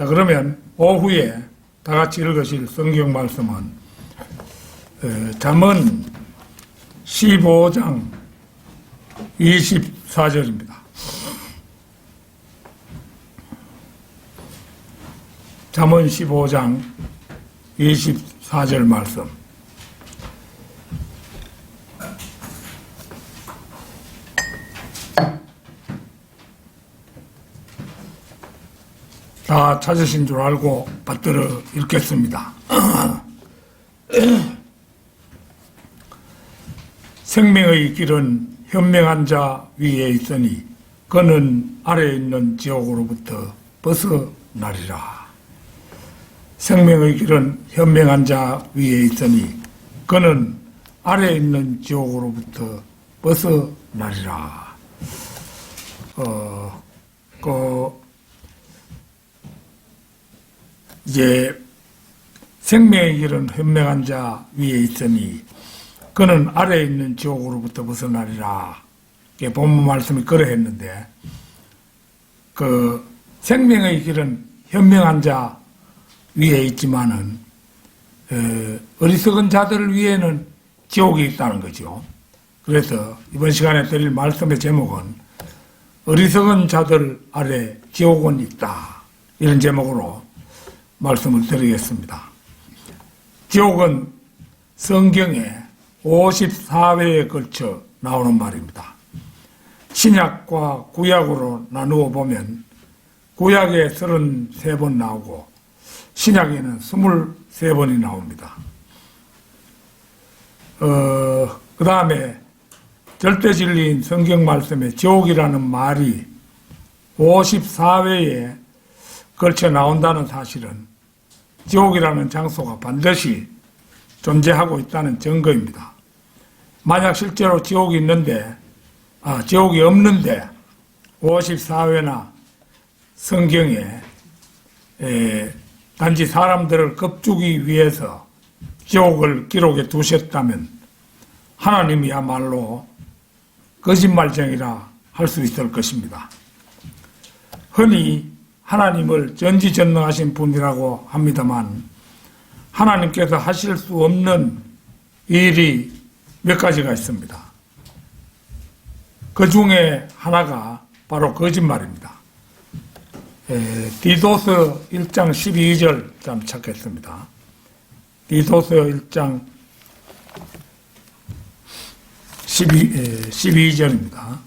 자, 그러면 오후에 다 같이 읽으실 성경 말씀은 잠언 15장 24절입니다. 잠언 15장 24절 말씀. 다 찾으신 줄 알고 받들어 읽겠습니다. 생명의 길은 현명한 자 위에 있으니 그는 아래에 있는 지옥으로부터 벗어나리라. 생명의 길은 현명한 자 위에 있으니 그는 아래에 있는 지옥으로부터 벗어나리라. 이제 생명의 길은 현명한 자 위에 있으니 그는 아래에 있는 지옥으로부터 벗어나리라. 본문 말씀이 그러했는데 그 생명의 길은 현명한 자 위에 있지만은 어리석은 자들 위에는 지옥이 있다는 거죠. 그래서 이번 시간에 드릴 말씀의 제목은 어리석은 자들 아래 지옥은 있다. 이런 제목으로 말씀을 드리겠습니다. 지옥은 성경에 54회에 걸쳐 나오는 말입니다. 신약과 구약으로 나누어 보면 구약에 33번 나오고 신약에는 23번이 나옵니다. 그 다음에 절대진리인 성경 말씀에 지옥이라는 말이 54회에 걸쳐 나온다는 사실은 지옥이라는 장소가 반드시 존재하고 있다는 증거입니다. 만약 실제로 지옥이 없는데 54회나 성경에 단지 사람들을 겁주기 위해서 지옥을 기록해 두셨다면 하나님이야말로 거짓말쟁이라 할 수 있을 것입니다. 흔히 하나님을 전지전능하신 분이라고 합니다만 하나님께서 하실 수 없는 일이 몇 가지가 있습니다. 그 중에 하나가 바로 거짓말입니다. 디도서 1장 12절 좀 찾겠습니다. 디도서 1장 12절입니다.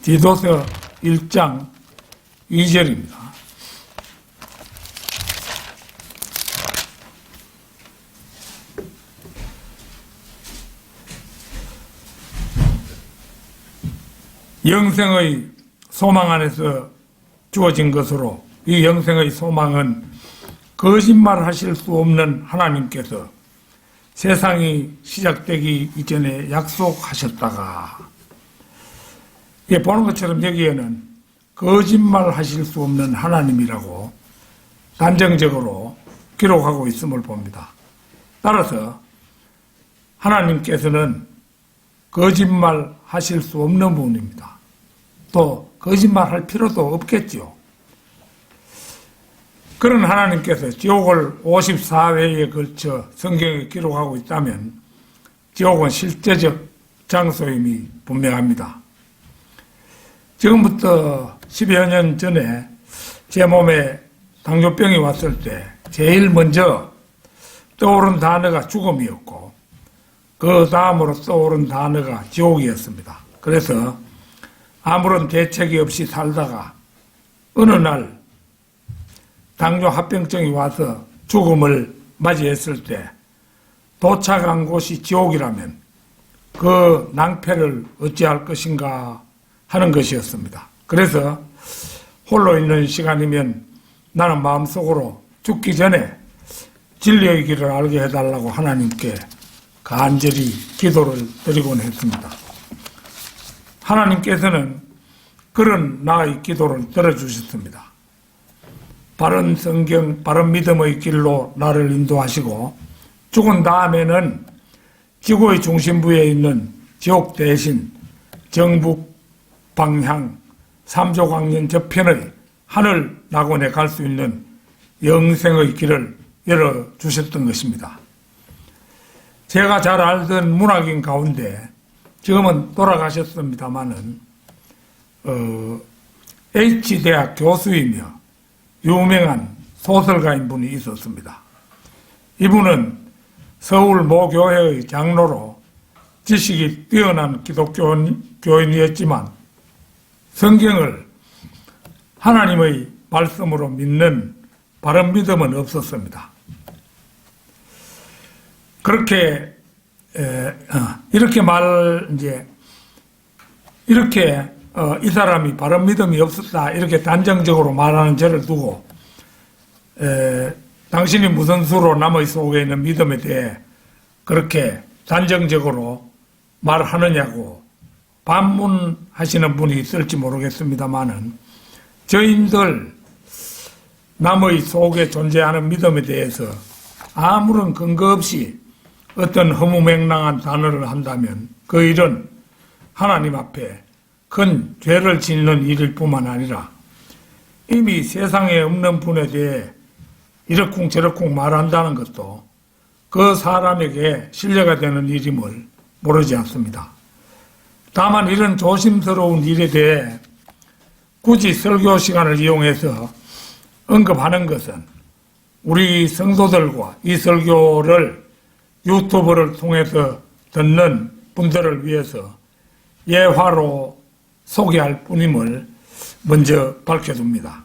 디도서 1장 2절입니다. 영생의 소망 안에서 주어진 것으로 이 영생의 소망은 거짓말하실 수 없는 하나님께서 세상이 시작되기 이전에 약속하셨다가 보는 것처럼 여기에는 거짓말하실 수 없는 하나님이라고 단정적으로 기록하고 있음을 봅니다. 따라서 하나님께서는 거짓말하실 수 없는 분입니다. 또 거짓말할 필요도 없겠죠. 그런 하나님께서 지옥을 54회에 걸쳐 성경에 기록하고 있다면 지옥은 실제적 장소임이 분명합니다. 지금부터 10여 년 전에 제 몸에 당뇨병이 왔을 때 제일 먼저 떠오른 단어가 죽음이었고 그 다음으로 떠오른 단어가 지옥이었습니다. 그래서 아무런 대책이 없이 살다가 어느 날 당뇨 합병증이 와서 죽음을 맞이했을 때 도착한 곳이 지옥이라면 그 낭패를 어찌할 것인가 하는 것이었습니다. 그래서 홀로 있는 시간이면 나는 마음속으로 죽기 전에 진리의 길을 알게 해달라고 하나님께 간절히 기도를 드리곤 했습니다. 하나님께서는 그런 나의 기도를 들어주셨습니다. 바른 성경, 바른 믿음의 길로 나를 인도하시고 죽은 다음에는 지구의 중심부에 있는 지옥 대신 정북 방향 3조 광년 저편의 하늘 낙원에 갈 수 있는 영생의 길을 열어주셨던 것입니다. 제가 잘 알던 문학인 가운데 지금은 돌아가셨습니다마는 H대학 교수이며 유명한 소설가인 분이 있었습니다. 이분은 서울 모 교회의 장로로 지식이 뛰어난 기독교인이었지만 성경을 하나님의 말씀으로 믿는 바른 믿음은 없었습니다. 그렇게 이렇게 이 사람이 바른 믿음이 없었다 이렇게 단정적으로 말하는 저를 두고 당신이 무슨 수로 남의 속에 있는 믿음에 대해 그렇게 단정적으로 말하느냐고 반문하시는 분이 있을지 모르겠습니다만은 저희들 남의 속에 존재하는 믿음에 대해서 아무런 근거 없이 어떤 허무맹랑한 단어를 한다면 그 일은 하나님 앞에 큰 죄를 짓는 일일 뿐만 아니라 이미 세상에 없는 분에 대해 이러쿵저러쿵 말한다는 것도 그 사람에게 신뢰가 되는 일임을 모르지 않습니다. 다만 이런 조심스러운 일에 대해 굳이 설교 시간을 이용해서 언급하는 것은 우리 성도들과 이 설교를 유튜브를 통해서 듣는 분들을 위해서 예화로 소개할 뿐임을 먼저 밝혀둡니다.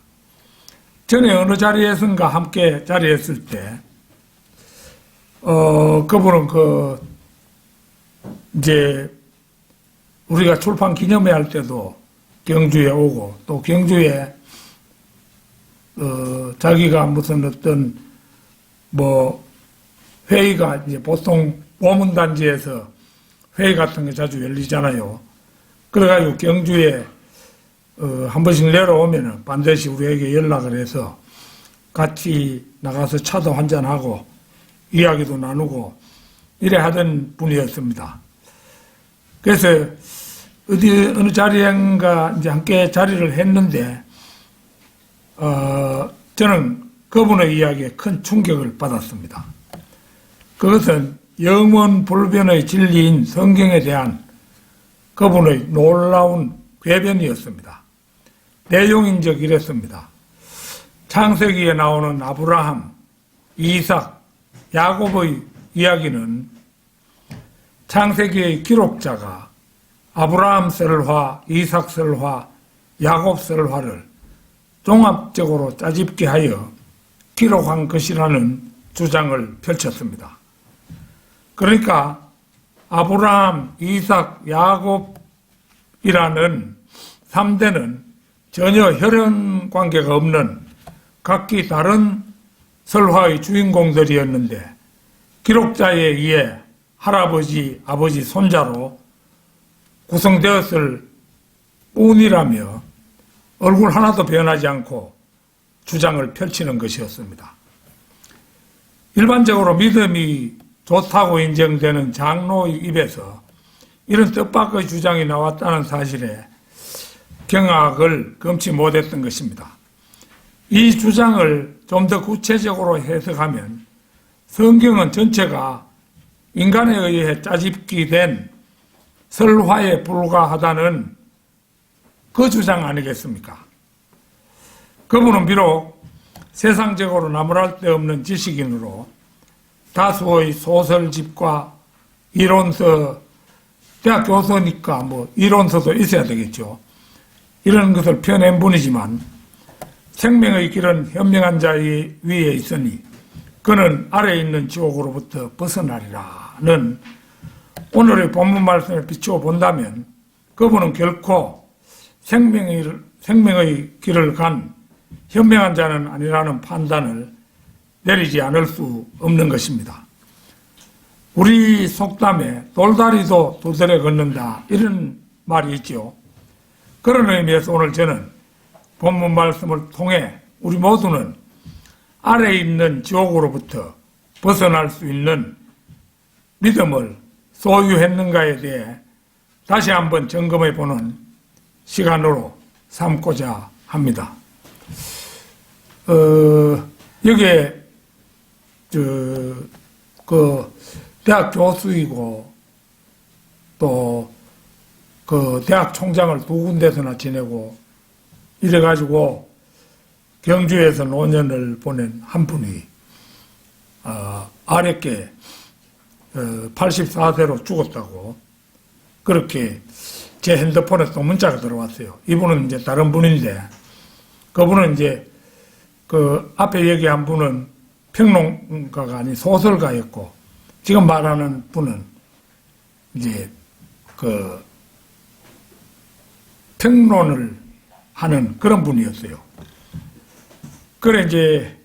전에 어느 자리에선가 함께 자리했을 때, 그분은 이제 우리가 출판 기념회 할 때도 경주에 오고 또 경주에 자기가 무슨 어떤 회의가 이제 보통 보문단지에서 회의 같은 게 자주 열리잖아요. 그래가지고 경주에 한 번씩 내려오면은 반드시 우리에게 연락을 해서 같이 나가서 차도 한잔하고 이야기도 나누고 이래 하던 분이었습니다. 그래서 어느 자리인가 이제 함께 자리를 했는데, 저는 그분의 이야기에 큰 충격을 받았습니다. 그것은 영원 불변의 진리인 성경에 대한 그분의 놀라운 궤변이었습니다. 내용인적 이랬습니다. 창세기에 나오는 아브라함, 이삭, 야곱의 이야기는 창세기의 기록자가 아브라함 설화, 이삭 설화, 야곱 설화를 종합적으로 짜집게 하여 기록한 것이라는 주장을 펼쳤습니다. 그러니까 아브라함, 이삭, 야곱이라는 3대는 전혀 혈연 관계가 없는 각기 다른 설화의 주인공들이었는데 기록자에 의해 할아버지, 아버지, 손자로 구성되었을 뿐이라며 얼굴 하나도 변하지 않고 주장을 펼치는 것이었습니다. 일반적으로 믿음이 좋다고 인정되는 장로의 입에서 이런 뜻밖의 주장이 나왔다는 사실에 경악을 금치 못했던 것입니다. 이 주장을 좀 더 구체적으로 해석하면 성경은 전체가 인간에 의해 짜집기 된 설화에 불과하다는 그 주장 아니겠습니까? 그분은 비록 세상적으로 나무랄 데 없는 지식인으로 다수의 소설집과 이론서, 대학 교수니까 이론서도 있어야 되겠죠. 이런 것을 펴낸 분이지만 생명의 길은 현명한 자 위에 있으니 그는 아래에 있는 지옥으로부터 벗어나리라는 오늘의 본문 말씀을 비추어 본다면 그분은 결코 생명의 길을 간 현명한 자는 아니라는 판단을 내리지 않을 수 없는 것입니다. 우리 속담에 돌다리도 두드려 걷는다 이런 말이 있죠. 그런 의미에서 오늘 저는 본문 말씀을 통해 우리 모두는 아래에 있는 지옥으로부터 벗어날 수 있는 믿음을 소유했는가에 대해 다시 한번 점검해 보는 시간으로 삼고자 합니다. 여기에, 대학 교수이고, 또, 대학 총장을 두 군데서나 지내고, 이래가지고, 경주에서 노년을 보낸 한 분이, 아랫게, 84세로 죽었다고, 그렇게 제 핸드폰에 또 문자가 들어왔어요. 이분은 이제 다른 분인데, 그분은 이제, 앞에 얘기한 분은 평론가가 아닌 소설가였고, 지금 말하는 분은 이제, 평론을 하는 그런 분이었어요. 그래, 이제,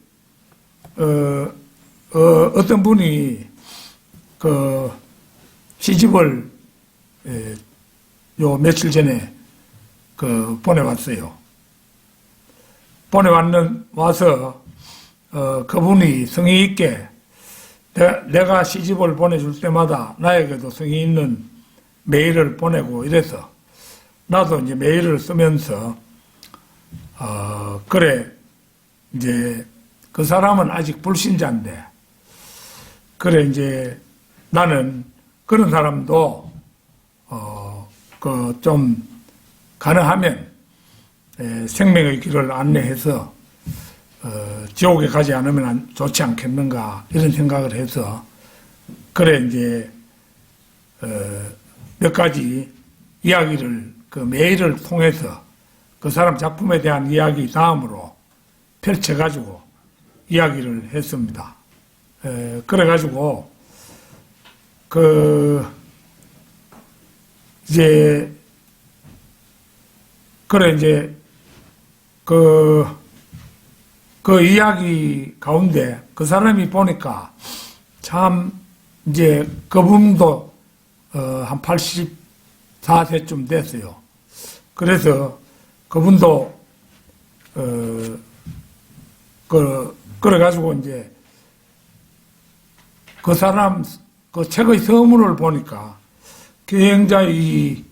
어떤 분이, 시집을, 요 며칠 전에, 보내왔어요. 와서, 그분이 성의 있게, 내가 시집을 보내줄 때마다 나에게도 성의 있는 메일을 보내고 이래서, 나도 이제 메일을 쓰면서, 그래, 이제, 그 사람은 아직 불신자인데, 그래, 이제, 나는 그런 사람도, 좀, 가능하면, 생명의 길을 안내해서, 지옥에 가지 않으면 좋지 않겠는가, 이런 생각을 해서, 그래, 이제, 몇 가지 이야기를, 메일을 통해서 그 사람 작품에 대한 이야기 다음으로 펼쳐가지고 이야기를 했습니다. 그래가지고, 이제, 그래, 이제, 그 이야기 가운데 그 사람이 보니까 참, 이제, 그분도, 한 84세쯤 됐어요. 그래서 그분도, 그래가지고 이제, 그 사람, 그 책의 서문을 보니까 계행자의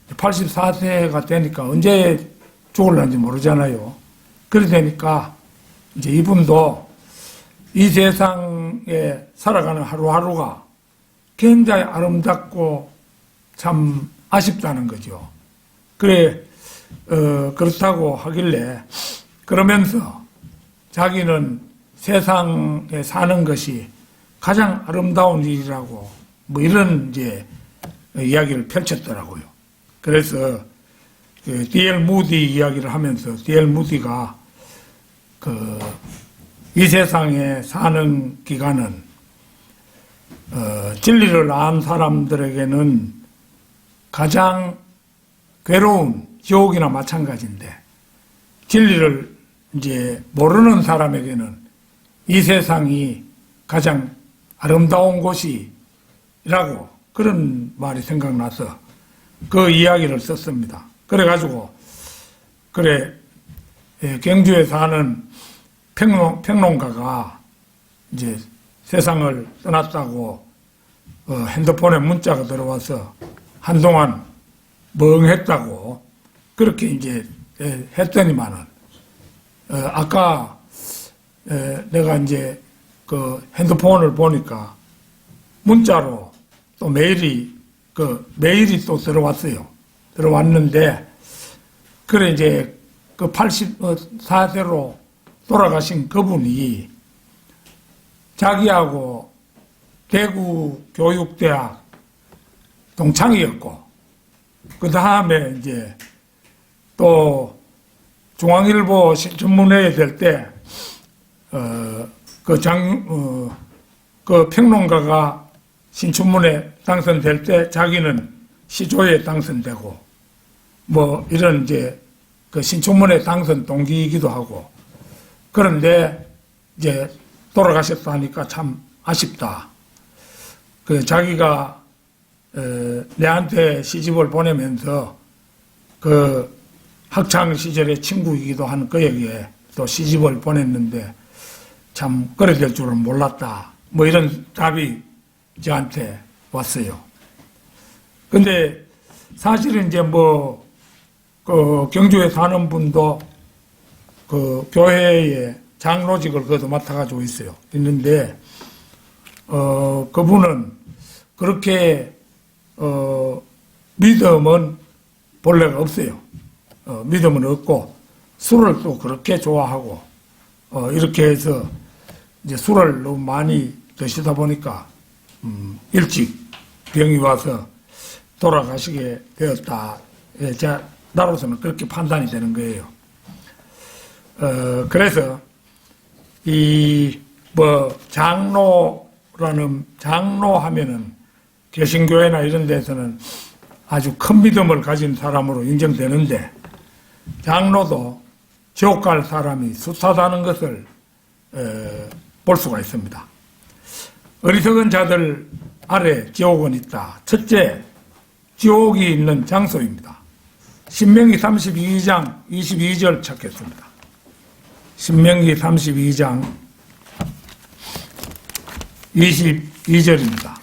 84세가 되니까 언제 죽을는지 모르잖아요. 그래 되니까 이제 이분도 이 세상에 살아가는 하루하루가 굉장히 아름답고 참 아쉽다는 거죠. 그래, 그렇다고 하길래 그러면서 자기는 세상에 사는 것이 가장 아름다운 일이라고 뭐 이런 이제 이야기를 펼쳤더라고요. 그래서 D.L. 무디 이야기를 하면서 D.L. 무디가 이 세상에 사는 기간은 진리를 안 사람들에게는 가장 괴로운 지옥이나 마찬가지인데 진리를 이제 모르는 사람에게는 이 세상이 가장 아름다운 곳이라고 그런 말이 생각나서 그 이야기를 썼습니다. 그래가지고 그래 경주에 사는 평론가가 이제 세상을 떠났다고 핸드폰에 문자가 들어와서 한동안 멍했다고 그렇게 이제 했더니만은 아까 내가 이제 그 핸드폰을 보니까 문자로 또 메일이 또 들어왔어요. 들어왔는데 그래 이제 그 84세로 돌아가신 그분이 자기하고 대구 교육대학 동창이었고 그 다음에 이제 또 중앙일보 신춘문회에 될 때 그 평론가가 신춘문회 당선될 때 자기는 시조에 당선되고 뭐 이런 이제 그 신춘문회 당선 동기이기도 하고 그런데 이제 돌아가셨다 하니까 참 아쉽다. 그 자기가 내한테 시집을 보내면서 그 학창 시절의 친구이기도 한 그에게 또 시집을 보냈는데 참 그래 될 줄은 몰랐다. 뭐 이런 답이 저한테 왔어요. 근데 사실은 이제 뭐 그 경주에 사는 분도 그 교회의 장로직을 그것도 맡아가지고 있는데, 그분은 그렇게, 믿음은 본래가 없어요. 믿음은 없고, 술을 또 그렇게 좋아하고, 이렇게 해서 이제 술을 너무 많이 드시다 보니까, 일찍 병이 와서 돌아가시게 되었다. 예, 나로서는 그렇게 판단이 되는 거예요. 그래서, 장로 하면은, 개신교회나 이런 데서는 아주 큰 믿음을 가진 사람으로 인정되는데, 장로도 지옥 갈 사람이 숱하다는 것을, 볼 수가 있습니다. 어리석은 자들 아래 지옥은 있다. 첫째, 지옥이 있는 장소입니다. 신명기 32장 22절 찾겠습니다. 신명기 32장 22절입니다.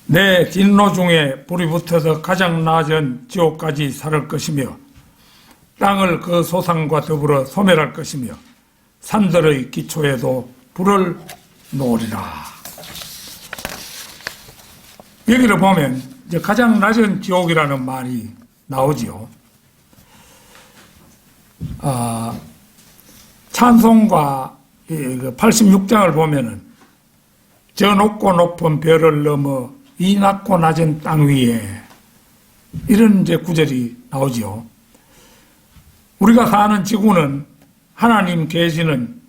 내 진노 중에 불이 붙어서 가장 낮은 지옥까지 살을 것이며 땅을 그 소상과 더불어 소멸할 것이며 산들의 기초에도 불을 놓으리라. 여기를 보면 이제 가장 낮은 지옥이라는 말이 나오지요. 찬송가 86장을 보면은 저 높고 높은 별을 넘어 이 낮고 낮은 땅 위에 이런 이제 구절이 나오지요. 우리가 사는 지구는 하나님 계시는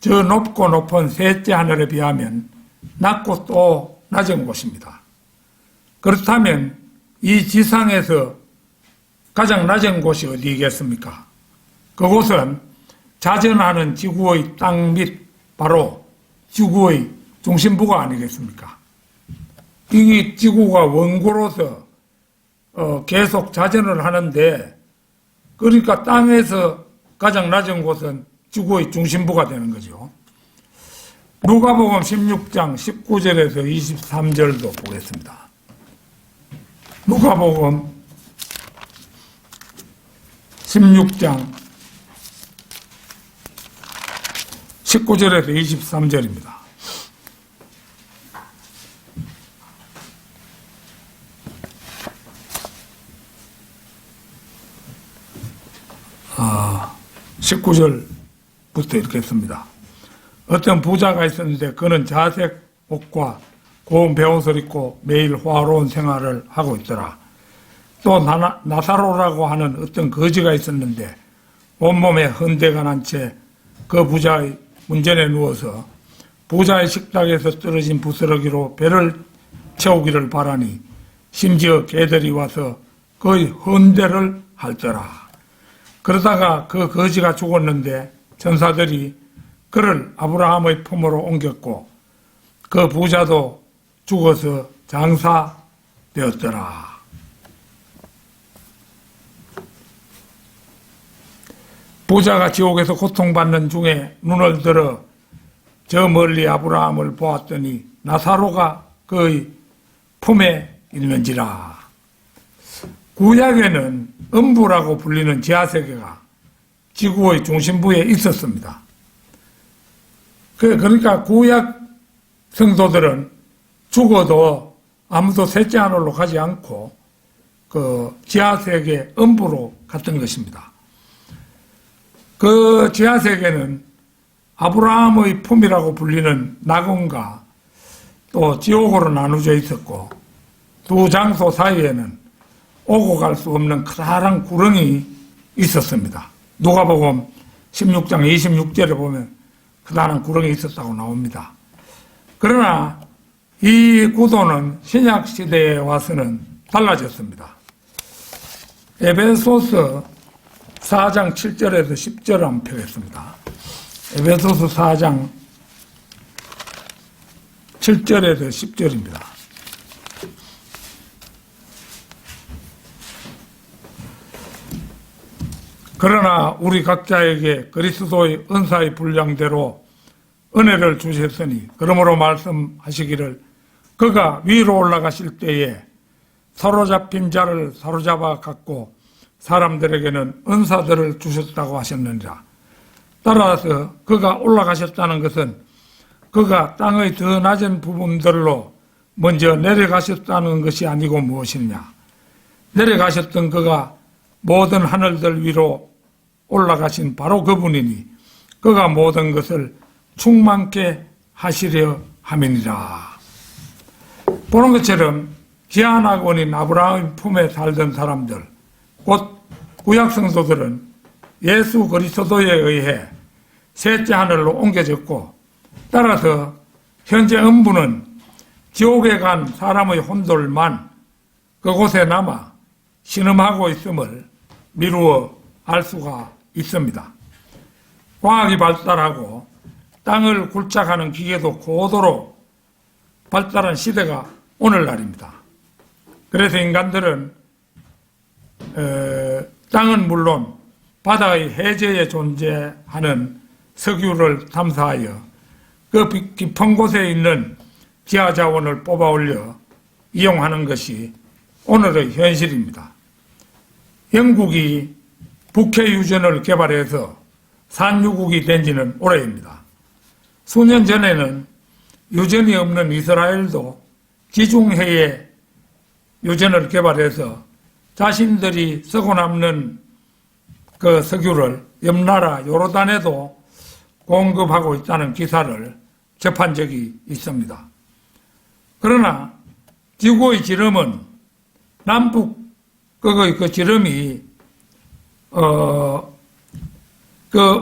저 높고 높은 셋째 하늘에 비하면 낮고 또 낮은 곳입니다. 그렇다면 이 지상에서 가장 낮은 곳이 어디겠습니까? 그곳은 자전하는 지구의 땅 밑 바로 지구의 중심부가 아니겠습니까? 이 지구가 원고로서 계속 자전을 하는데, 그러니까 땅에서 가장 낮은 곳은 지구의 중심부가 되는 거죠. 누가복음 16장 19절에서 23절도 보겠습니다. 누가복음 16장 19절에서 23절입니다. 아, 19절부터 이렇게 했습니다. 어떤 부자가 있었는데 그는 자색 옷과 고운 배옷을 입고 매일 화로운 생활을 하고 있더라. 또 나사로라고 하는 어떤 거지가 있었는데 온몸에 헌대가 난 채 그 부자의 문전에 누워서 부자의 식탁에서 떨어진 부스러기로 배를 채우기를 바라니 심지어 개들이 와서 그의 헌대를 핥더라. 그러다가 그 거지가 죽었는데 천사들이 그를 아브라함의 품으로 옮겼고 그 부자도 죽어서 장사되었더라. 부자가 지옥에서 고통받는 중에 눈을 들어 저 멀리 아브라함을 보았더니 나사로가 그의 품에 있는지라. 구약에는 음부라고 불리는 지하세계가 지구의 중심부에 있었습니다. 그러니까 구약 성도들은 죽어도 아무도 셋째 하늘로 가지 않고 그 지하세계 음부로 갔던 것입니다. 그 지하세계는 아브라함의 품이라고 불리는 낙원과 또 지옥으로 나누어져 있었고 두 장소 사이에는 오고 갈 수 없는 커다란 구렁이 있었습니다. 누가복음 16장 26절에 보면 커다란 구렁이 있었다고 나옵니다. 그러나 이 구도는 신약 시대에 와서는 달라졌습니다. 에베소서 4장 7절에서 10절을 한번 펴겠습니다. 에베소서 4장 7절에서 10절입니다. 그러나 우리 각자에게 그리스도의 은사의 분량대로 은혜를 주셨으니 그러므로 말씀하시기를 그가 위로 올라가실 때에 사로잡힌 자를 사로잡아 갖고 사람들에게는 은사들을 주셨다고 하셨느니라. 따라서 그가 올라가셨다는 것은 그가 땅의 더 낮은 부분들로 먼저 내려가셨다는 것이 아니고 무엇이냐. 내려가셨던 그가 모든 하늘들 위로 올라가신 바로 그분이니 그가 모든 것을 충만케 하시려 함이니라. 보는 것처럼 귀한 아군인 아브라함의 품에 살던 사람들, 곧 구약 성도들은 예수 그리스도에 의해 셋째 하늘로 옮겨졌고, 따라서 현재 음부는 지옥에 간 사람의 혼돌만 그곳에 남아 신음하고 있음을 미루어 알 수가 있습니다. 과학이 발달하고 땅을 굴착하는 기계도 고도로 발달한 시대가 오늘날입니다. 그래서 인간들은 땅은 물론 바다의 해저에 존재하는 석유를 탐사하여 그 깊은 곳에 있는 지하자원을 뽑아 올려 이용하는 것이 오늘의 현실입니다. 영국이 북해유전을 개발해서 산유국이 된 지는 오래입니다. 수년 전에는 유전이 없는 이스라엘도 지중해에 유전을 개발해서 자신들이 쓰고 남는 그 석유를 옆나라 요르단에도 공급하고 있다는 기사를 접한 적이 있습니다. 그러나 지구의 지름은 남북 그 지름이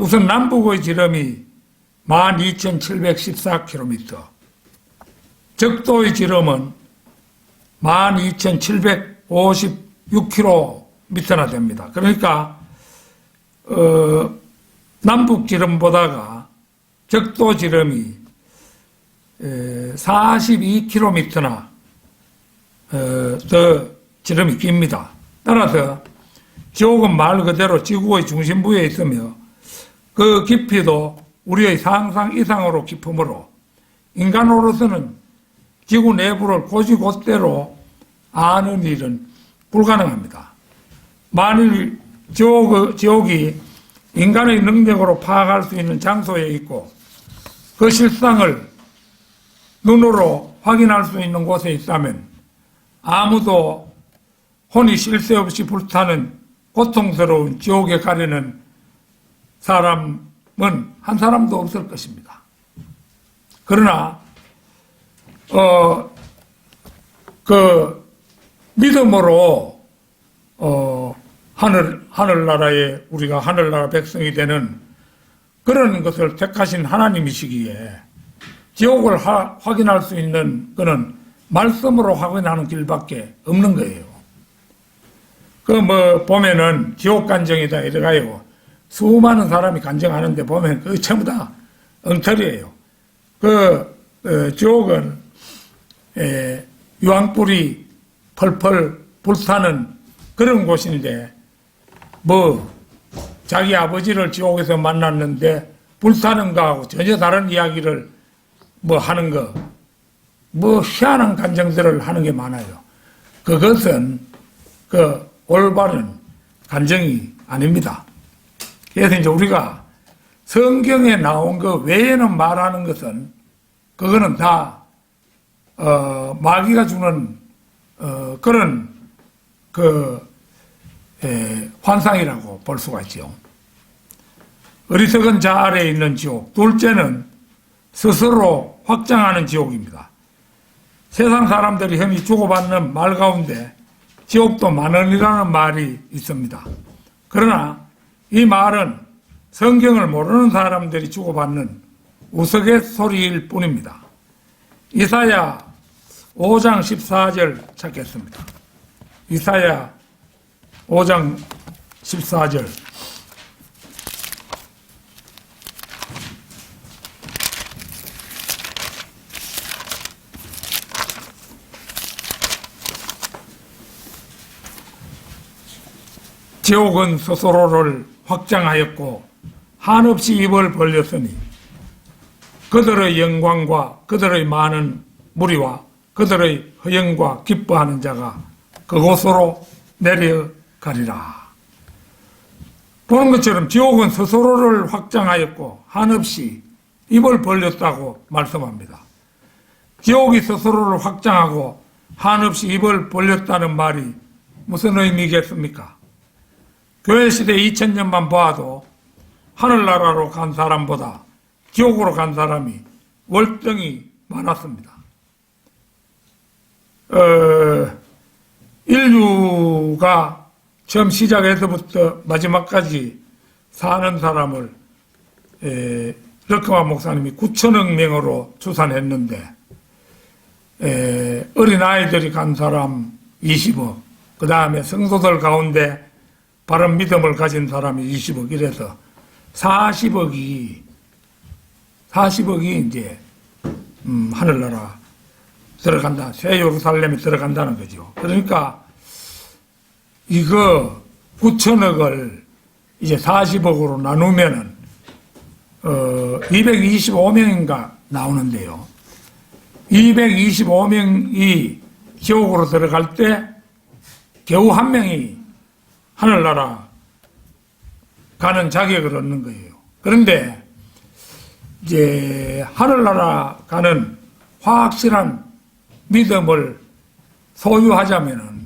우선 남북의 지름이 12,714km, 적도의 지름은 12,756km나 됩니다. 그러니까 남북 지름보다가 적도 지름이 42km나 더 지름이 깁니다. 따라서 지옥은 말 그대로 지구의 중심부에 있으며 그 깊이도 우리의 상상 이상으로 깊으므로 인간으로서는 지구 내부를 곧이곧대로 아는 일은 불가능합니다. 만일 지옥이 인간의 능력으로 파악할 수 있는 장소에 있고 그 실상을 눈으로 확인할 수 있는 곳에 있다면 아무도 혼이 쉴 새 없이 불타는 고통스러운 지옥에 가려는 사람은 한 사람도 없을 것입니다. 그러나 믿음으로 하늘나라에 우리가 하늘나라 백성이 되는 그런 것을 택하신 하나님이시기에 지옥을 확인할 수 있는 것은 말씀으로 확인하는 길밖에 없는 거예요. 보면은 지옥 간정이다 이래가요. 수많은 사람이 간정하는데 보면 그 전부 다 엉터리예요. 지옥은 유황불이 펄펄 불타는 그런 곳인데 자기 아버지를 지옥에서 만났는데 불타는 거하고 전혀 다른 이야기를 하는 거 희한한 간정들을 하는 게 많아요. 그것은 올바른 간정이 아닙니다. 그래서 이제 우리가 성경에 나온 것 외에는 말하는 것은 그거는 다 마귀가 주는 그런 환상이라고 볼 수가 있죠. 어리석은 자 아래에 있는 지옥. 둘째는 스스로 확장하는 지옥입니다. 세상 사람들이 흔히 주고받는 말 가운데 지옥도 만원이라는 말이 있습니다. 그러나 이 말은 성경을 모르는 사람들이 주고받는 우스갯소리일 뿐입니다. 이사야 5장 14절 찾겠습니다. 이사야 5장 14절. 지옥은 스스로를 확장하였고 한없이 입을 벌렸으니 그들의 영광과 그들의 많은 무리와 그들의 허영과 기뻐하는 자가 그곳으로 내려가리라. 보는 것처럼 지옥은 스스로를 확장하였고 한없이 입을 벌렸다고 말씀합니다. 지옥이 스스로를 확장하고 한없이 입을 벌렸다는 말이 무슨 의미겠습니까? 교회 시대 2000년만 봐도 하늘나라로 간 사람보다 지옥으로 간 사람이 월등히 많았습니다. 인류가 처음 시작해서부터 마지막까지 사는 사람을 럭커만 목사님이 9천억 명으로 추산했는데 어린아이들이 간 사람 20억, 그 다음에 성도들 가운데 바른 믿음을 가진 사람이 20억, 이래서 40억이 이제 하늘나라 들어간다, 새 예루살렘에 들어간다는 거죠. 그러니까 이거 9천억을 이제 40억으로 나누면은 225명인가 나오는데요. 225명이 지옥으로 들어갈 때 겨우 한 명이 하늘나라 가는 자격을 얻는 거예요. 그런데 이제 하늘나라 가는 확실한 믿음을 소유하자면은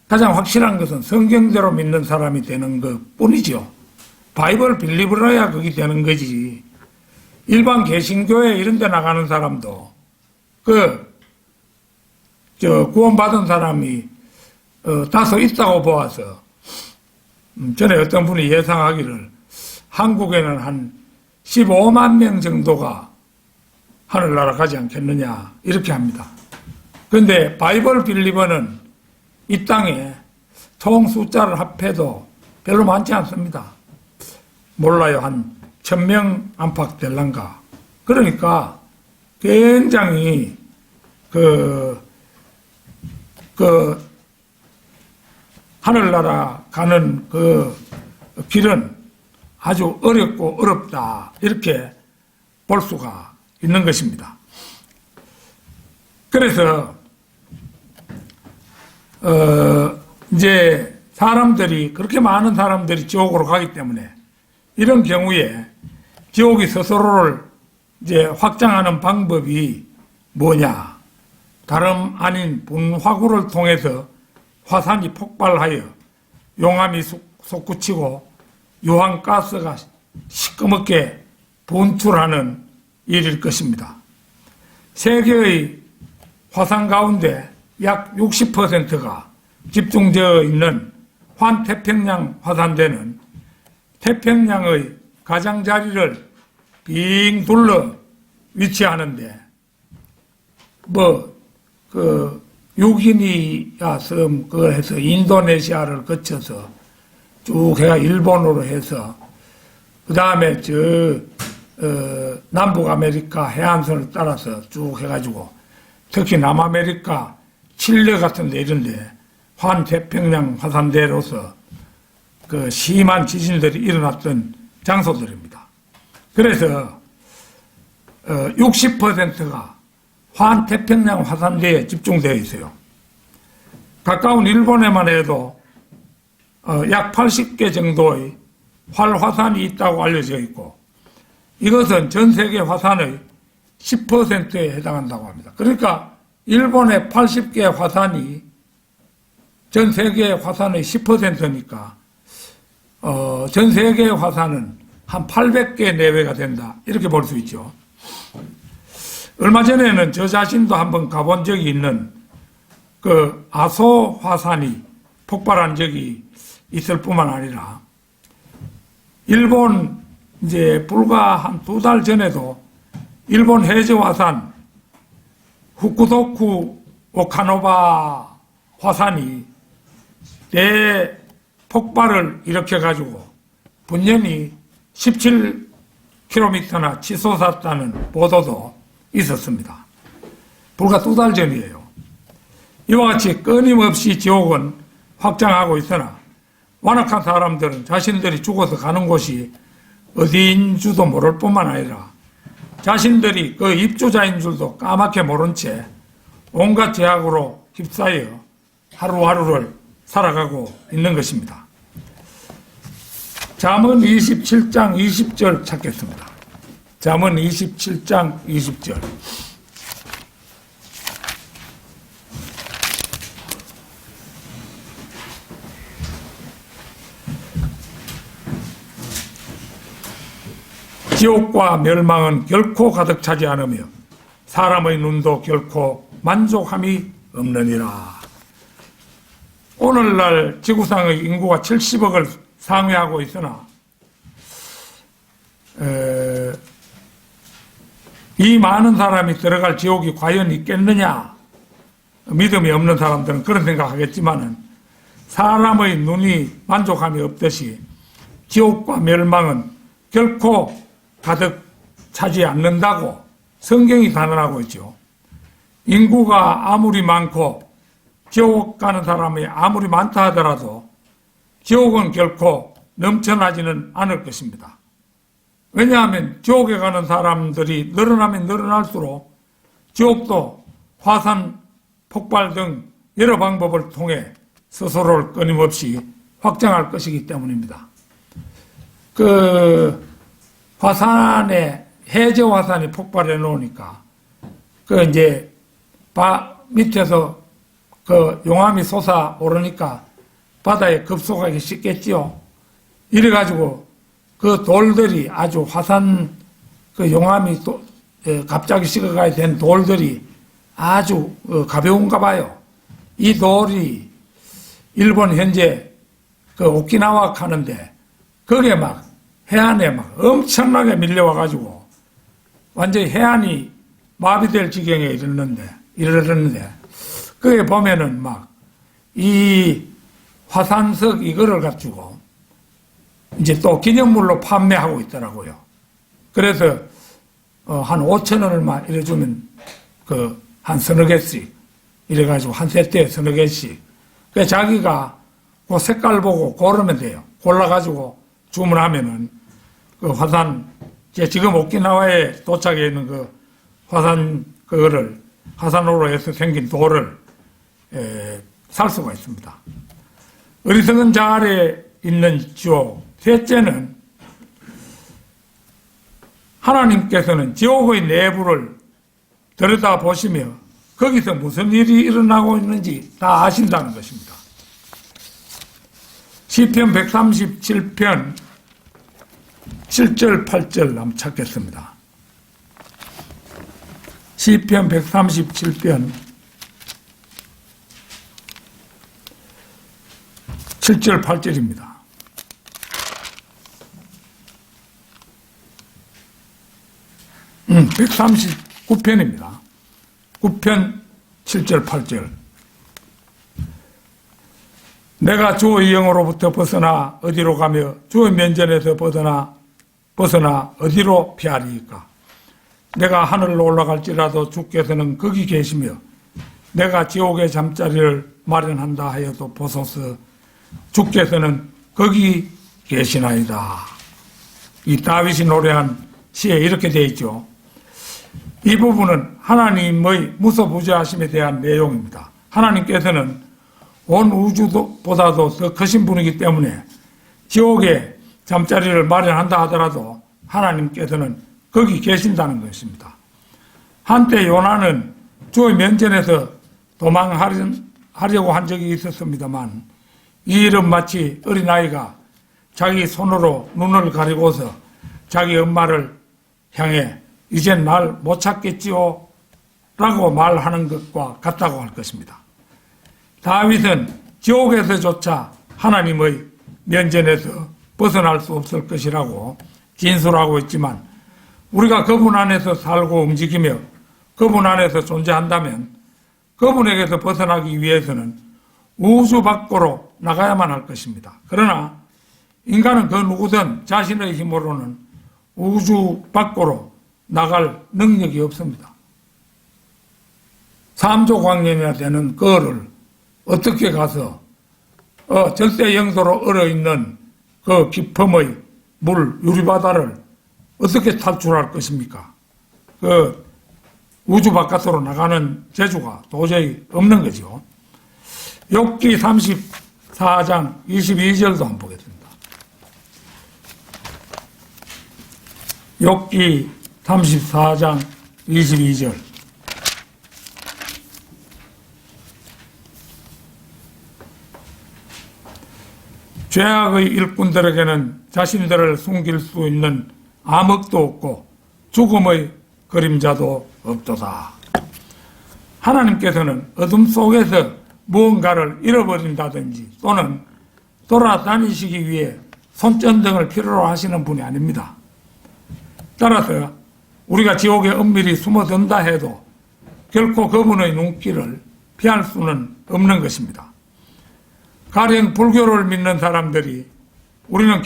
가장 확실한 것은 성경대로 믿는 사람이 되는 것 뿐이죠. 바이블 빌리브를 해야 그게 되는 거지. 일반 개신교회 이런 데 나가는 사람도 구원받은 사람이 다소 있다고 보아서 전에 어떤 분이 예상하기를 한국에는 한 15만 명 정도가 하늘나라 가지 않겠느냐 이렇게 합니다. 그런데 바이블 빌리버는 이 땅에 총 숫자를 합해도 별로 많지 않습니다. 몰라요. 한 1000명 안팎 될란가. 그러니까 굉장히 하늘나라 가는 그 길은 아주 어렵고 어렵다 이렇게 볼 수가 있는 것입니다. 그래서 이제 사람들이 그렇게 많은 사람들이 지옥으로 가기 때문에 이런 경우에 지옥이 스스로를 이제 확장하는 방법이 뭐냐? 다름 아닌 분화구를 통해서 화산이 폭발하여 용암이 솟구치고 유황가스가 시꺼멓게 분출하는 일일 것입니다. 세계의 화산 가운데 약 60%가 집중되어 있는 환태평양 화산대는 태평양의 가장자리를 빙 둘러 위치하는데 유기니아 섬 해서 인도네시아를 거쳐서 쭉 해가 일본으로 해서 그 다음에 남북 아메리카 해안선을 따라서 쭉 해가지고 특히 남아메리카 칠레 같은 데 이런데 환태평양 화산대로서 그 심한 지진들이 일어났던 장소들입니다. 그래서 60%가 환태평양 화산대에 집중되어 있어요. 가까운 일본에만 해도 약 80개 정도의 활화산이 있다고 알려져 있고 이것은 전 세계 화산의 10%에 해당한다고 합니다. 그러니까 일본의 80개 화산이 전 세계 화산의 10%니까 전 세계 화산은 한 800개 내외가 된다 이렇게 볼 수 있죠. 얼마 전에는 저 자신도 한번 가본 적이 있는 그 아소 화산이 폭발한 적이 있을 뿐만 아니라 일본 이제 불과 한 2달 전에도 일본 해저 화산 후쿠도쿠 오카노바 화산이 대폭발을 일으켜가지고 분연히 17km나 치솟았다는 보도도 있었습니다. 불과 2달 전이에요. 이와 같이 끊임없이 지옥은 확장하고 있으나 완악한 사람들은 자신들이 죽어서 가는 곳이 어디인 줄도 모를 뿐만 아니라 자신들이 그 입주자인 줄도 까맣게 모른 채 온갖 제약으로 휩싸여 하루하루를 살아가고 있는 것입니다. 잠언 27장 20절 찾겠습니다. 잠언 27장 20절. 지옥과 멸망은 결코 가득 차지 않으며 사람의 눈도 결코 만족함이 없느니라. 오늘날 지구상의 인구가 70억을 상회하고 있으나 이 많은 사람이 들어갈 지옥이 과연 있겠느냐? 믿음이 없는 사람들은 그런 생각하겠지만은 사람의 눈이 만족함이 없듯이 지옥과 멸망은 결코 가득 차지 않는다고 성경이 단언하고 있죠. 인구가 아무리 많고 지옥 가는 사람이 아무리 많다 하더라도 지옥은 결코 넘쳐나지는 않을 것입니다. 왜냐하면 지옥에 가는 사람들이 늘어나면 늘어날수록 지옥도 화산, 폭발 등 여러 방법을 통해 스스로를 끊임없이 확장할 것이기 때문입니다. 해저 화산이 폭발해 놓으니까, 이제, 밑에서 용암이 솟아오르니까 바다에 급속하게 씻겠지요. 이래가지고 그 돌들이 아주 용암이 갑자기 식어가야 된 돌들이 아주 가벼운가 봐요. 이 돌이 일본 현재 오키나와 가는데 거기에 해안에 엄청나게 밀려와가지고 완전히 해안이 마비될 지경에 이르렀는데 거기에 보면은 이 화산석 이거를 가지고 이제 또 기념물로 판매하고 있더라고요. 그래서 한 5,000원을만 이래주면 한 서너 개씩 이래가지고 한 세트에 서너 개씩. 그래서 자기가 그 색깔 보고 고르면 돼요. 골라가지고 주문하면은 화산, 지금 오키나와에 도착해 있는 화산으로 해서 생긴 돌을 살 수가 있습니다. 어리석은 자 아래 있는 지옥. 셋째는 하나님께서는 지옥의 내부를 들여다보시며 거기서 무슨 일이 일어나고 있는지 다 아신다는 것입니다. 시편 137편 7절 8절 한번 찾겠습니다. 시편 137편 7절 8절입니다. 음, 139편입니다. 9편 7절 8절. 내가 주의 영으로부터 벗어나 어디로 가며 주의 면전에서 벗어나 어디로 피하리이까. 내가 하늘로 올라갈지라도 주께서는 거기 계시며 내가 지옥의 잠자리를 마련한다 하여도 보소서 주께서는 거기 계시나이다. 이 다윗이 노래한 시에 이렇게 되어 있죠. 이 부분은 하나님의 무소부재하심에 대한 내용입니다. 하나님께서는 온 우주보다도 더 크신 분이기 때문에 지옥에 잠자리를 마련한다 하더라도 하나님께서는 거기 계신다는 것입니다. 한때 요나는 주의 면전에서 도망하려고 한 적이 있었습니다만 이 일은 마치 어린아이가 자기 손으로 눈을 가리고서 자기 엄마를 향해 이젠 날 못 찾겠지요 라고 말하는 것과 같다고 할 것입니다. 다윗은 지옥에서조차 하나님의 면전에서 벗어날 수 없을 것이라고 진술하고 있지만 우리가 그분 안에서 살고 움직이며 그분 안에서 존재한다면 그분에게서 벗어나기 위해서는 우주 밖으로 나가야만 할 것입니다. 그러나 인간은 그 누구든 자신의 힘으로는 우주 밖으로 나갈 능력이 없습니다. 3조 광년이나 되는 그거를 어떻게 가서 절대 영도로 얼어있는 그 깊음의 유리바다를 어떻게 탈출할 것입니까? 우주 바깥으로 나가는 재주가 도저히 없는 거죠. 욥기 34장 22절도 한번 보겠습니다. 욥기 34장 22절. 죄악의 일꾼들에게는 자신들을 숨길 수 있는 암흑도 없고 죽음의 그림자도 없도다. 하나님께서는 어둠 속에서 무언가를 잃어버린다든지 또는 돌아다니시기 위해 손전등을 필요로 하시는 분이 아닙니다. 따라서 우리가 지옥에 은밀히 숨어든다 해도 결코 그분의 눈길을 피할 수는 없는 것입니다. 가령 불교를 믿는 사람들이 우리는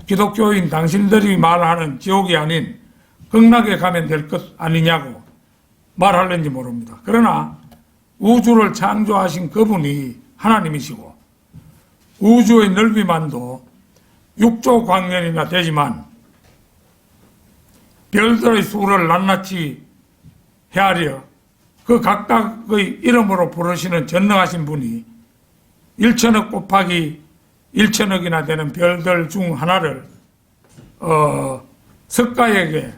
기독교인 당신들이 말하는 지옥이 아닌 극락에 가면 될 것 아니냐고 말하는지 모릅니다. 그러나 우주를 창조하신 그분이 하나님이시고 우주의 넓이만도 6조 광년이나 되지만 별들의 수를 낱낱이 헤아려 그 각각의 이름으로 부르시는 전능하신 분이 1천억 곱하기 1천억이나 되는 별들 중 하나를 석가에게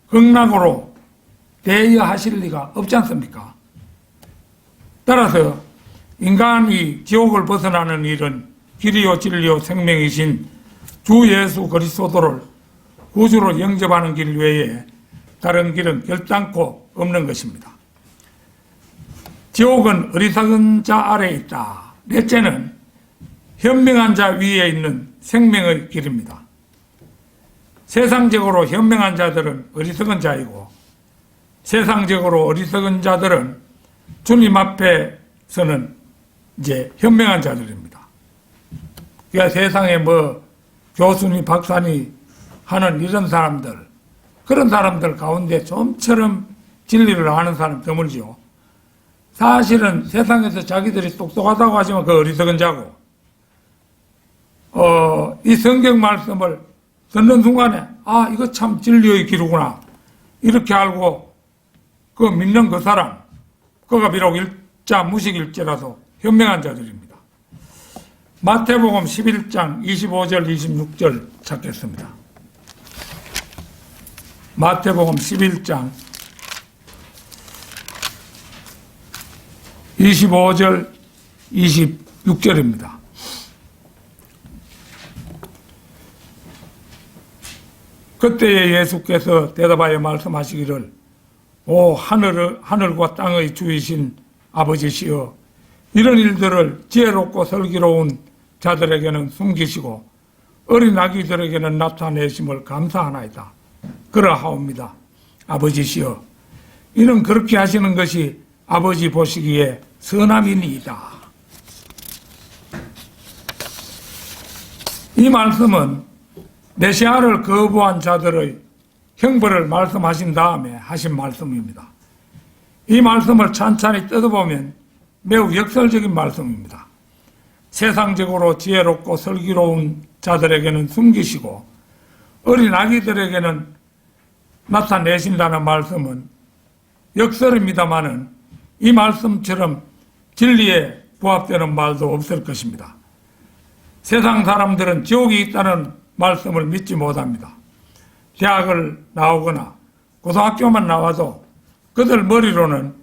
극락으로 대여하실 리가 없지 않습니까? 따라서 인간이 지옥을 벗어나는 일은 길이요 진리요 생명이신 주 예수 그리스도를 구주로 영접하는 길 외에 다른 길은 결단코 없는 것입니다. 지옥은 어리석은 자 아래에 있다. 넷째는 현명한 자 위에 있는 생명의 길입니다. 세상적으로 현명한 자들은 어리석은 자이고 세상적으로 어리석은 자들은 주님 앞에서는 이제 현명한 자들입니다. 그러니까 세상에 교수니 박사니 하는 이런 사람들, 그런 사람들 가운데 좀처럼 진리를 아는 사람 드물죠. 사실은 세상에서 자기들이 똑똑하다고 하지만 그 어리석은 자고, 이 성경 말씀을 듣는 순간에, 이거 참 진리의 길이구나. 이렇게 알고, 그 믿는 그 사람, 그가 비록 일자 무식일지라도 현명한 자들입니다. 마태복음 11장 25절 26절 찾겠습니다. 마태복음 11장 25절 26절입니다. 그때에 예수께서 대답하여 말씀하시기를 오 하늘과 땅의 주이신 아버지시여 이런 일들을 지혜롭고 슬기로운 자들에게는 숨기시고 어린 아기들에게는 나타내심을 감사하나이다. 그러하옵니다. 아버지시여 이는 그렇게 하시는 것이 아버지 보시기에 선함이니이다. 이 말씀은 메시아를 거부한 자들의 형벌을 말씀하신 다음에 하신 말씀입니다. 이 말씀을 찬찬히 뜯어보면 매우 역설적인 말씀입니다. 세상적으로 지혜롭고 슬기로운 자들에게는 숨기시고 어린 아기들에게는 나타내신다는 말씀은 역설입니다마는 이 말씀처럼 진리에 부합되는 말도 없을 것입니다. 세상 사람들은 지옥이 있다는 말씀을 믿지 못합니다. 대학을 나오거나 고등학교만 나와도 그들 머리로는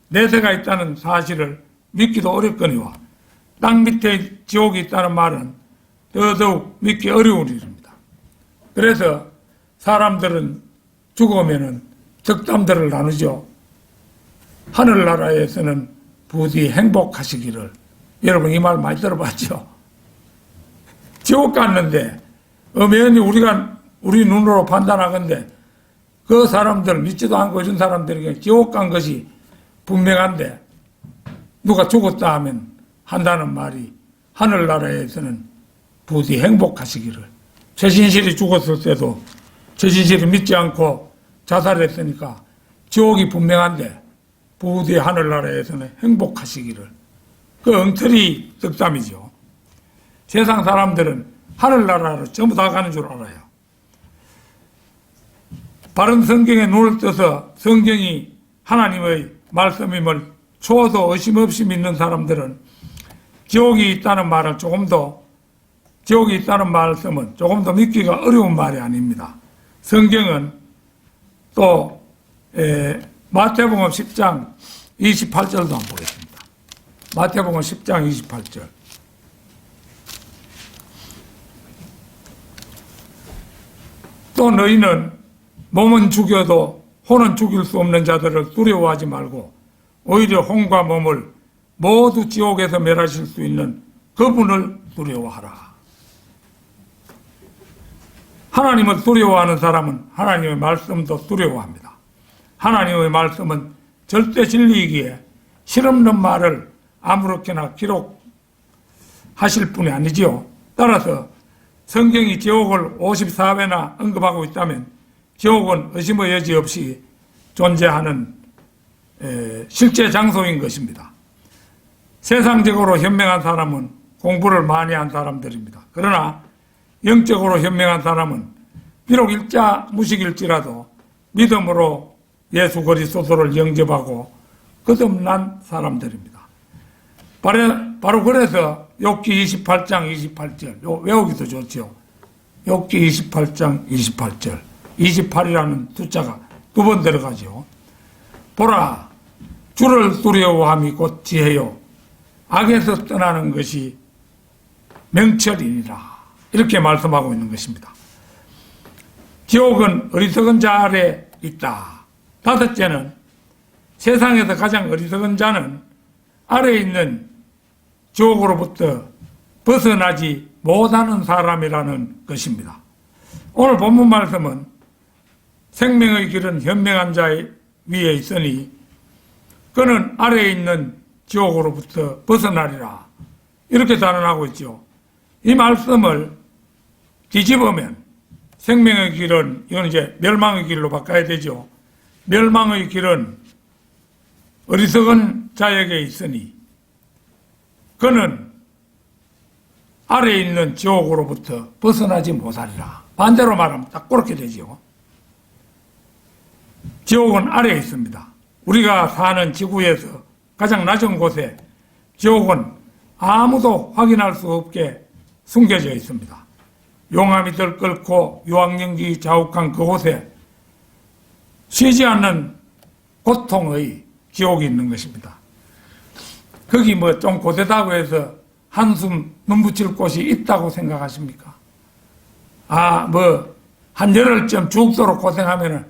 내세가 있다는 사실을 믿기도 어렵거니와 땅 밑에 지옥이 있다는 말은 더더욱 믿기 어려운 일입니다. 그래서 사람들은 죽으면은 덕담들을 나누죠. 하늘나라에서는 부디 행복하시기를. 여러분 이 말 많이 들어봤죠? 지옥 갔는데 엄연히 우리 눈으로 판단하건대 그 사람들 믿지도 않고 이런 사람들에게 지옥 간 것이 분명한데 누가 죽었다 하면 한다는 말이 하늘나라에서는 부디 행복하시기를. 최신실이 죽었을 때도 최신실이 믿지 않고 자살했으니까 지옥이 분명한데 부디 하늘나라에서는 행복하시기를. 그 엉터리 덕담이죠. 세상 사람들은 하늘나라로 전부 다 가는 줄 알아요. 바른 성경에 눈을 떠서 성경이 하나님의 말씀임을 초도 의심 없이 믿는 사람들은 지옥이 있다는 말을 지옥이 있다는 말씀은 조금 더 믿기가 어려운 말이 아닙니다. 성경은 또 마태복음 10장 28절도 한번 보겠습니다. 마태복음 10장 28절. 또 너희는 몸은 죽여도 혼은 죽일 수 없는 자들을 두려워하지 말고 오히려 혼과 몸을 모두 지옥에서 멸하실 수 있는 그분을 두려워하라. 하나님을 두려워하는 사람은 하나님의 말씀도 두려워합니다. 하나님의 말씀은 절대 진리이기에 실없는 말을 아무렇게나 기록하실 분이 아니지요. 따라서 성경이 지옥을 54회나 언급하고 있다면 지옥은 의심의 여지 없이 존재하는 실제 장소인 것입니다. 세상적으로 현명한 사람은 공부를 많이 한 사람들입니다. 그러나 영적으로 현명한 사람은 비록 일자 무식일지라도 믿음으로 예수 그리스도를 영접하고 거듭난 사람들입니다. 바로 그래서 욥기 28장 28절 외우기도 좋죠. 욥기 28장 28절 28이라는 숫자가 두 번 들어가죠. 보라, 주를 두려워함이 곧 지혜요 악에서 떠나는 것이 명철이니라. 이렇게 말씀하고 있는 것입니다. 지옥은 어리석은 자 아래 있다. 다섯째는 세상에서 가장 어리석은 자는 아래에 있는 지옥으로부터 벗어나지 못하는 사람이라는 것입니다. 오늘 본문 말씀은 생명의 길은 현명한 자 위에 있으니 그는 아래에 있는 지옥으로부터 벗어나리라. 이렇게 단언하고 있죠. 이 말씀을 뒤집으면 생명의 길은 이건 이제 멸망의 길로 바꿔야 되죠. 멸망의 길은 어리석은 자에게 있으니 그는 아래에 있는 지옥으로부터 벗어나지 못하리라. 반대로 말하면 딱 그렇게 되죠. 지옥은 아래에 있습니다. 우리가 사는 지구에서 가장 낮은 곳에 지옥은 아무도 확인할 수 없게 숨겨져 있습니다. 용암이 들끓고 유황연기 자욱한 그곳에 쉬지 않는 고통의 지옥이 있는 것입니다. 거기 뭐 좀 고되다고 해서 한숨 눈 붙일 곳이 있다고 생각하십니까? 한 열흘쯤 죽도록 고생하면은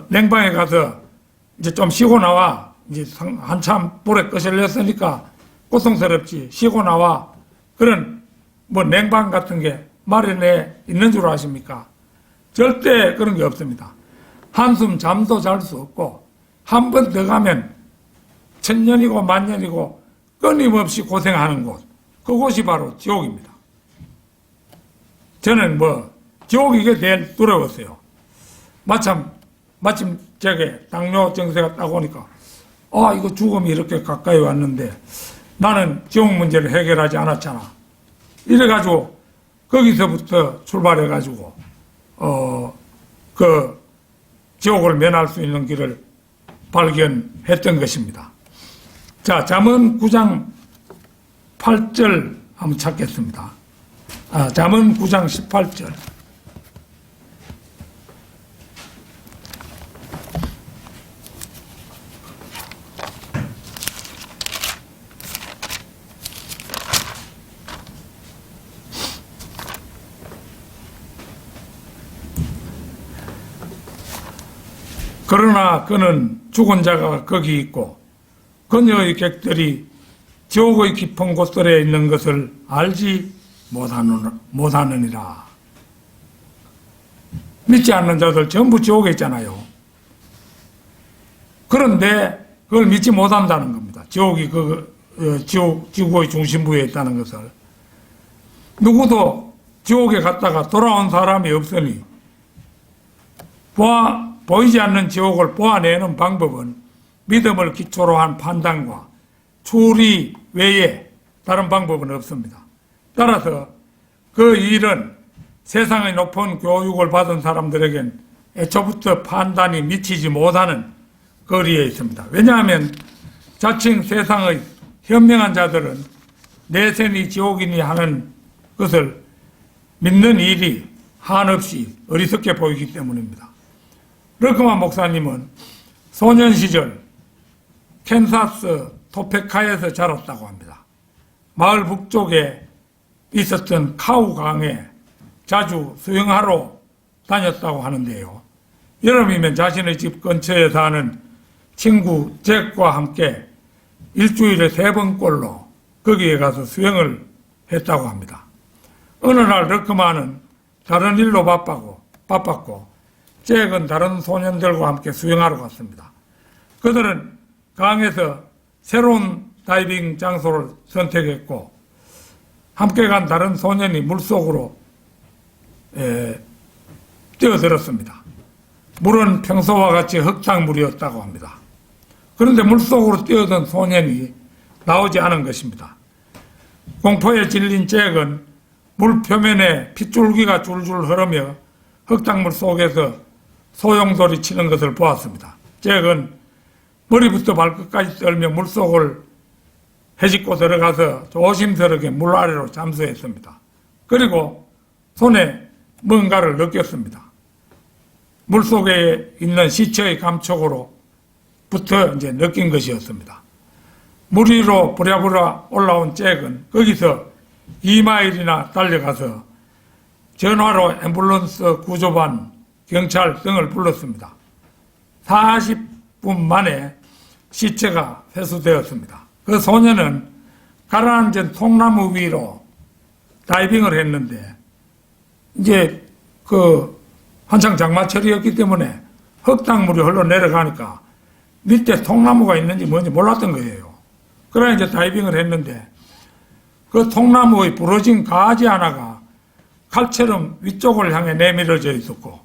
냉방에 가서 이제 좀 쉬고 나와. 이제 한참 불에 끄실렸으니까 고통스럽지. 쉬고 나와. 그런 냉방 같은 게 마련해 있는 줄 아십니까? 절대 그런 게 없습니다. 한숨 잠도 잘 수 없고 한 번 더 가면 천년이고 만년이고 끊임없이 고생하는 곳. 그곳이 바로 지옥입니다. 저는 지옥이 이게 제일 두려웠어요. 마침 제게 당뇨 증세가 딱 오니까 이거 죽음이 이렇게 가까이 왔는데 나는 지옥 문제를 해결하지 않았잖아. 이래가지고 거기서부터 출발해가지고 그 지옥을 면할 수 있는 길을 발견했던 것입니다. 자, 잠언 9장 8절 한번 찾겠습니다. 잠언 9장 18절. 그러나 그는 죽은 자가 거기 있고 그녀의 객들이 지옥의 깊은 곳들에 있는 것을 알지 못하느니라. 믿지 않는 자들 전부 지옥에 있잖아요. 그런데 그걸 믿지 못한다는 겁니다. 지옥이 지구의 중심부에 있다는 것을. 누구도 지옥에 갔다가 돌아온 사람이 없으니 보이지 않는 지옥을 보아내는 방법은 믿음을 기초로 한 판단과 추리 외에 다른 방법은 없습니다. 따라서 그 일은 세상의 높은 교육을 받은 사람들에겐 애초부터 판단이 미치지 못하는 거리에 있습니다. 왜냐하면 자칭 세상의 현명한 자들은 내생이 지옥이니 하는 것을 믿는 일이 한없이 어리석게 보이기 때문입니다. 르크만 목사님은 소년 시절 캔사스 토페카에서 자랐다고 합니다. 마을 북쪽에 있었던 카우 강에 자주 수영하러 다녔다고 하는데요. 여름이면 자신의 집 근처에 사는 친구 잭과 함께 일주일에 3번꼴로 거기에 가서 수영을 했다고 합니다. 어느 날 르크만은 다른 일로 바빴고 잭은 다른 소년들과 함께 수영하러 갔습니다. 그들은 강에서 새로운 다이빙 장소를 선택했고 함께 간 다른 소년이 물속으로 뛰어들었습니다. 물은 평소와 같이 흙탕물이었다고 합니다. 그런데 물속으로 뛰어든 소년이 나오지 않은 것입니다. 공포에 질린 잭은 물 표면에 핏줄기가 줄줄 흐르며 흙탕물 속에서 소용돌이 치는 것을 보았습니다. 잭은 머리부터 발끝까지 떨며 물속을 헤집고 들어가서 조심스럽게 물 아래로 잠수했습니다. 그리고 손에 뭔가를 느꼈습니다. 물속에 있는 시체의 감촉으로부터 이제 느낀 것이었습니다. 물 위로 부랴부랴 올라온 잭은 거기서 2마일이나 달려가서 전화로 앰뷸런스 구조반, 경찰 등을 불렀습니다. 40분 만에 시체가 회수되었습니다. 그 소년은 가라앉은 통나무 위로 다이빙을 했는데 이제 한창 장마철이었기 때문에 흙탕물이 흘러내려가니까 밑에 통나무가 있는지 뭔지 몰랐던 거예요. 그래 이제 다이빙을 했는데 그 통나무의 부러진 가지 하나가 칼처럼 위쪽을 향해 내밀어져 있었고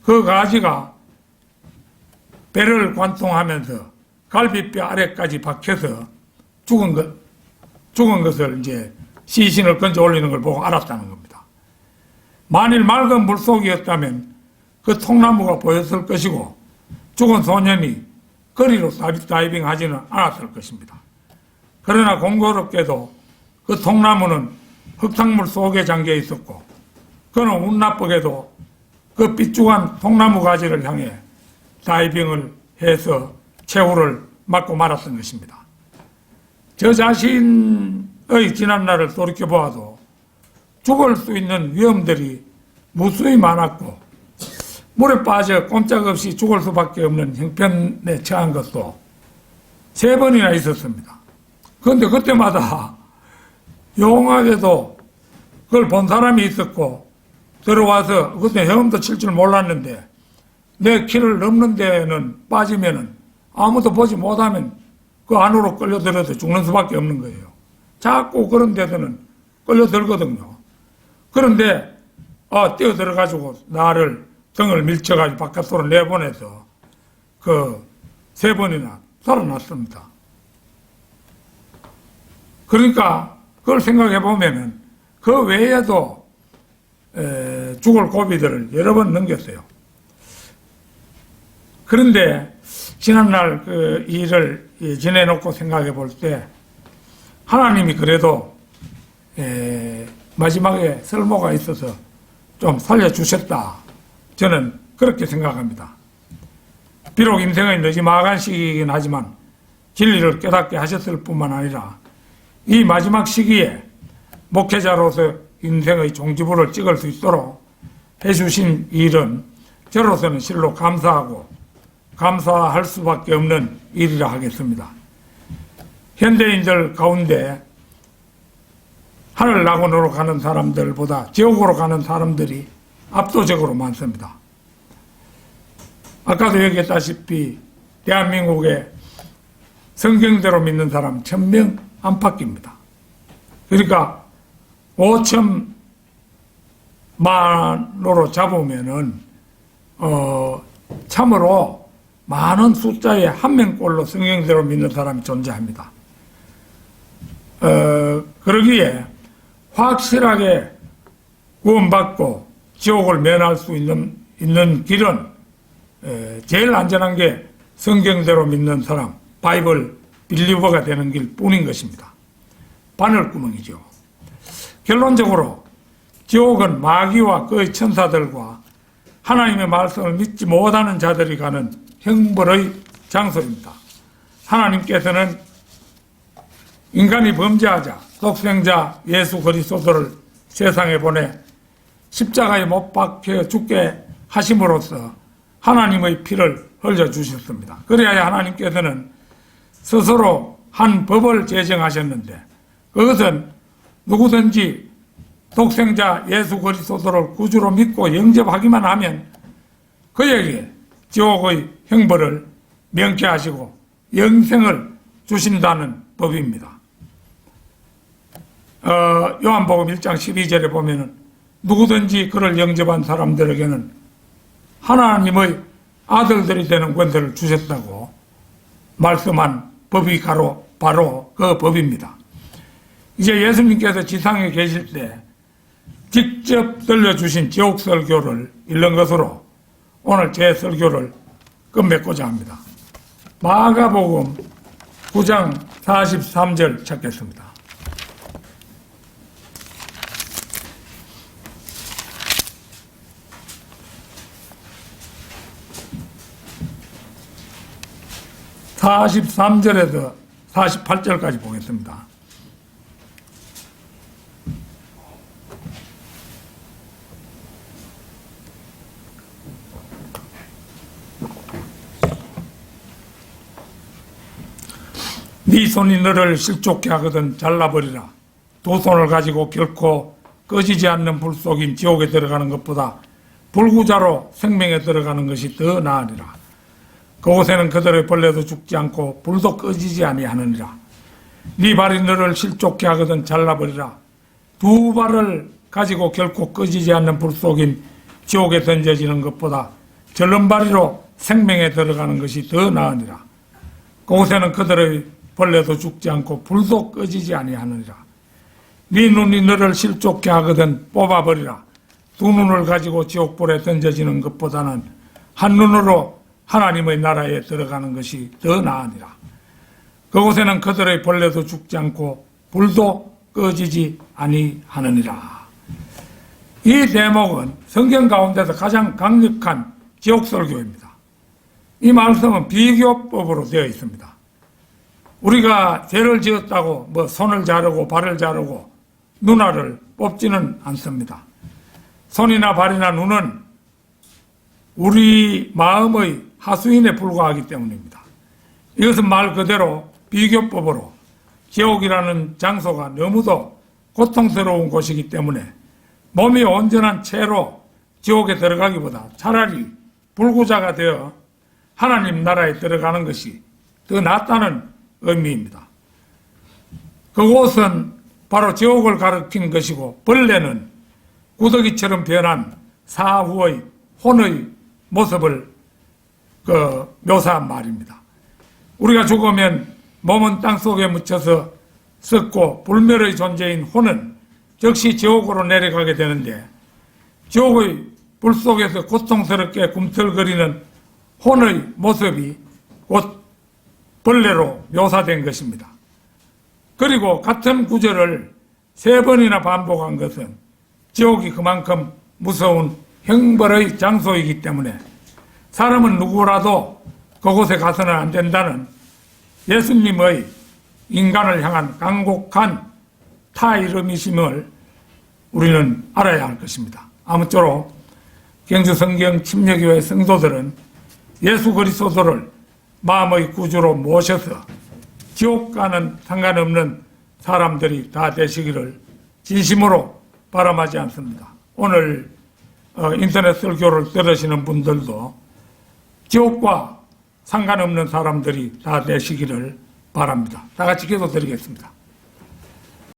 그 가지가 배를 관통하면서 갈비뼈 아래까지 박혀서 죽은 것을 이제 시신을 건져 올리는 걸 보고 알았다는 겁니다. 만일 맑은 물속이었다면 그 통나무가 보였을 것이고 죽은 소년이 거리로 다이빙 하지는 않았을 것입니다. 그러나 공교롭게도 그 통나무는 흙탕물 속에 잠겨 있었고 그는 운 나쁘게도 그 삐죽한 통나무 가지를 향해 다이빙을 해서 최후를 맞고 말았던 것입니다. 저 자신의 지난날을 돌이켜보아도 죽을 수 있는 위험들이 무수히 많았고 물에 빠져 꼼짝없이 죽을 수밖에 없는 형편에 처한 것도 3번이나 있었습니다. 그런데 그때마다 용하게도 그걸 본 사람이 있었고 들어와서 그때 헤엄도 칠 줄 몰랐는데 내 키를 넘는 데는 빠지면은 아무도 보지 못하면 그 안으로 끌려들어서 죽는 수밖에 없는 거예요. 자꾸 그런 데서는 끌려들거든요. 그런데 뛰어들어가지고 나를 등을 밀쳐가지고 바깥으로 내보내서 3번이나 살아났습니다. 그러니까 그걸 생각해 보면은 그 외에도 죽을 고비들을 여러 번 넘겼어요. 그런데 지난날 그 일을 지내놓고 생각해 볼 때 하나님이 그래도 마지막에 설모가 있어서 좀 살려주셨다. 저는 그렇게 생각합니다. 비록 인생의 늦지막한 시기이긴 하지만 진리를 깨닫게 하셨을 뿐만 아니라 이 마지막 시기에 목회자로서 인생의 종지부를 찍을 수 있도록 해주신 일은 저로서는 실로 감사할 수밖에 없는 일이라 하겠습니다. 현대인들 가운데 하늘낙원으로 가는 사람들보다 지옥으로 가는 사람들이 압도적으로 많습니다. 아까도 얘기했다시피 대한민국에 성경대로 믿는 사람 1000명 안팎입니다. 그러니까 5천만으로 잡으면은 참으로 많은 숫자의 한 명꼴로 성경대로 믿는 사람이 존재합니다. 그러기에 확실하게 구원받고 지옥을 면할 수 있는 길은 제일 안전한 게 성경대로 믿는 사람, 바이블 빌리버가 되는 길 뿐인 것입니다. 바늘구멍이죠. 결론적으로 지옥은 마귀와 그의 천사들과 하나님의 말씀을 믿지 못하는 자들이 가는 형벌의 장소입니다. 하나님께서는 인간이 범죄하자 독생자 예수 그리스도를 세상에 보내 십자가에 못 박혀 죽게 하심으로써 하나님의 피를 흘려주셨습니다. 그래야 하나님께서는 스스로 한 법을 제정하셨는데 그것은 누구든지 독생자 예수 그리스도를 구주로 믿고 영접하기만 하면 그에게 지옥의 형벌을 명쾌하시고 영생을 주신다는 법입니다. 요한복음 1장 12절에 보면은 누구든지 그를 영접한 사람들에게는 하나님의 아들들이 되는 권세를 주셨다고 말씀한 법이 바로 그 법입니다. 이제 예수님께서 지상에 계실 때 직접 들려주신 지옥 설교를 읽는 것으로 오늘 제 설교를 끝맺고자 합니다. 마가복음 9장 43절 찾겠습니다. (43절에서) 48절까지 보겠습니다. 네 손이 너를 실족케 하거든 잘라버리라. 두 손을 가지고 결코 꺼지지 않는 불 속인 지옥에 들어가는 것보다 불구자로 생명에 들어가는 것이 더 나으리라. 그곳에는 그들의 벌레도 죽지 않고 불도 꺼지지 아니하느니라. 네 발이 너를 실족케 하거든 잘라버리라. 두 발을 가지고 결코 꺼지지 않는 불 속인 지옥에 던져지는 것보다 절름발이로 생명에 들어가는 것이 더 나으니라. 그곳에는 그들의 벌레도 죽지 않고 불도 꺼지지 아니하느니라. 네 눈이 너를 실족케 하거든 뽑아버리라. 두 눈을 가지고 지옥불에 던져지는 것보다는 한 눈으로 하나님의 나라에 들어가는 것이 더 나으니라. 그곳에는 그들의 벌레도 죽지 않고 불도 꺼지지 아니하느니라. 이 대목은 성경 가운데서 가장 강력한 지옥 설교입니다. 이 말씀은 비교법으로 되어 있습니다. 우리가 죄를 지었다고 손을 자르고 발을 자르고 눈알을 뽑지는 않습니다. 손이나 발이나 눈은 우리 마음의 하수인에 불과하기 때문입니다. 이것은 말 그대로 비교법으로 지옥이라는 장소가 너무도 고통스러운 곳이기 때문에 몸이 온전한 채로 지옥에 들어가기보다 차라리 불구자가 되어 하나님 나라에 들어가는 것이 더 낫다는 의미입니다. 그곳은 바로 지옥을 가리킨 것이고 벌레는 구더기처럼 변한 사후의 혼의 모습을 묘사한 말입니다. 우리가 죽으면 몸은 땅속에 묻혀서 썩고 불멸의 존재인 혼은 즉시 지옥으로 내려가게 되는데 지옥의 불 속에서 고통스럽게 꿈틀거리는 혼의 모습이 곧 벌레로 묘사된 것입니다. 그리고 같은 구절을 3번이나 반복한 것은 지옥이 그만큼 무서운 형벌의 장소이기 때문에 사람은 누구라도 그곳에 가서는 안 된다는 예수님의 인간을 향한 간곡한 타이름이심을 우리는 알아야 할 것입니다. 아무쪼록 경주성경 침례교회 성도들은 예수 그리스도를 마음의 구주로 모셔서 지옥과는 상관없는 사람들이 다 되시기를 진심으로 바람하지 않습니다. 오늘 인터넷 설교를 들으시는 분들도 지옥과 상관없는 사람들이 다 되시기를 바랍니다. 다 같이 기도드리겠습니다.